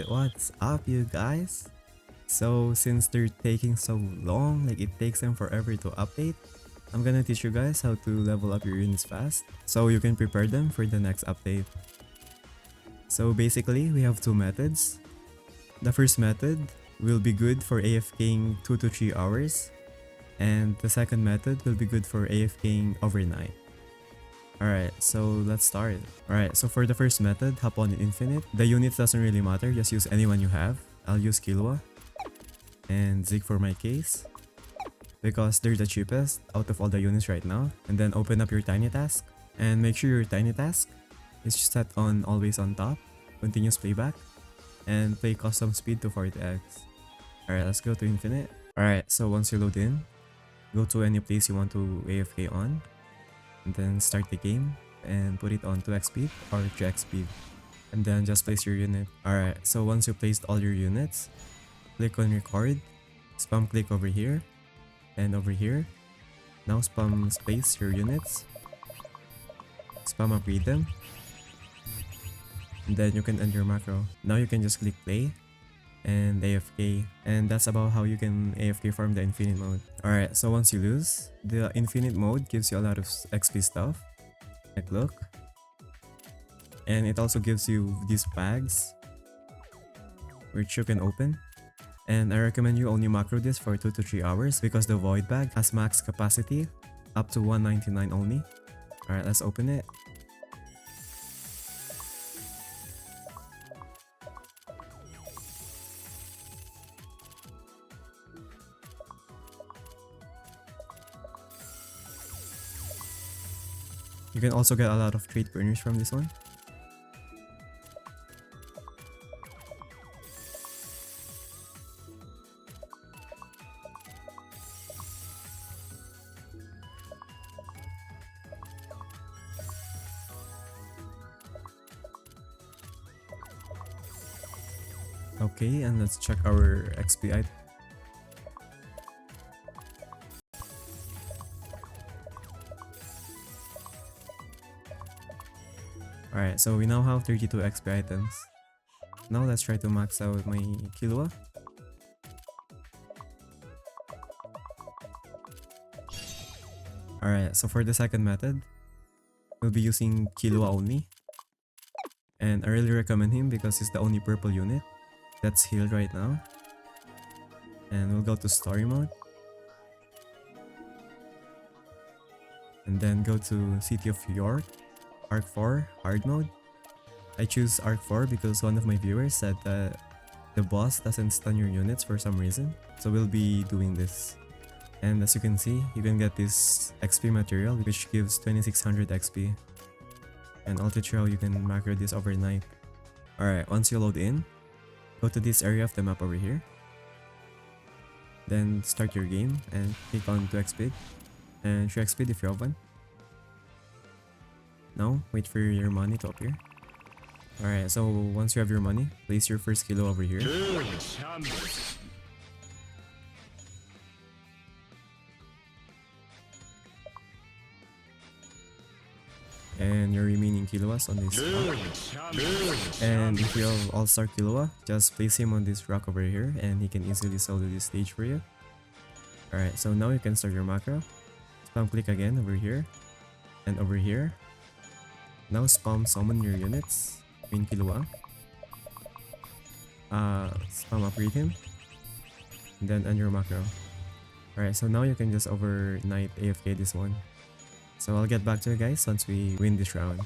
What's up you guys? So since they're taking so long, like it takes them forever to update, I'm gonna teach you guys how to level up your units fast so you can prepare them for the next update. So basically, we have two methods. The first method will be good for AFKing 2 to 3 hours, and the second method will be good for AFKing overnight. Alright, so let's start. Alright, so for the first method, hop on infinite. The units doesn't really matter, just use anyone you have. I'll use Killua and Zeke for my case, because they're the cheapest out of all the units right now. And then open up your tiny task, and make sure your tiny task is set on always on top, continuous playback, and play custom speed to 40x. Alright, let's go to infinite. Alright, so once you load in, go to any place you want to AFK on, and then start the game and put it on 2x speed or 3x speed, and then just place your unit. Alright, so once you placed all your units, click on record, spam click over here and over here. Now spam space your units, spam upgrade them, and then you can end your macro. Now you can just click play and AFK, and that's about how you can AFK farm the infinite mode. Alright, so once you lose, the infinite mode gives you a lot of XP stuff, like look, and it also gives you these bags which you can open. And I recommend you only macro this for 2 to 3 hours because the void bag has max capacity up to 199 only. Alright, let's open it. You can also get a lot of trade burners from this one. Okay, and let's check our XP item. Alright, so we now have 32 XP items. Now let's try to max out my Killua. Alright, so for the second method, we'll be using Killua only. And I really recommend him because he's the only purple unit that's healed right now. And we'll go to story mode. And then go to City of York, Arc 4, hard mode. I choose Arc 4 because one of my viewers said that the boss doesn't stun your units for some reason. So we'll be doing this. And as you can see, you can get this XP material which gives 2600 XP. And I'll teach you how you can macro this overnight. Alright, once you load in, go to this area of the map over here. Then start your game and click on 2x speed and 3x speed if you have one. Now, wait for your money to appear. Alright, so once you have your money, place your first kilo over here. And your remaining Killuas on this rock. And if you have all-star Killua, just place him on this rock over here and he can easily solo this stage for you. Alright, so now you can start your macro. Spam click again over here and over here. Now spam summon your units in Killua. Spam upgrade him. And then end your macro. Alright, so now you can just overnight AFK this one. So I'll get back to you guys once we win this round.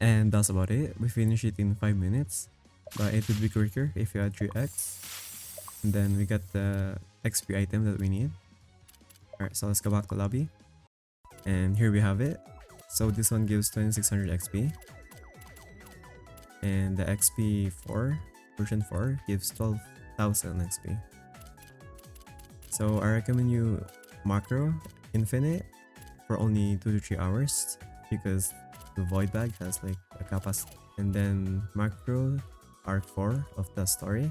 And that's about it. We finished it in 5 minutes. But it would be quicker if you had 3x. And then we got the XP item that we need. Alright, so let's go back to lobby. And here we have it. So this one gives 2600 XP. And the XP 4, version 4, gives 12,000 XP. So I recommend you macro infinite for only 2 to 3 hours because the void bag has like a capacity. And then macro arc 4 of the story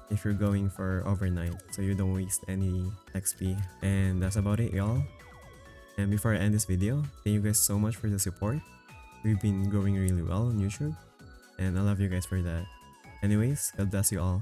if you're going for overnight so you don't waste any XP. And that's about it, y'all. And before I end this video, thank you guys so much for the support. We've been growing really well on YouTube and I love you guys for that. Anyways, God bless you all.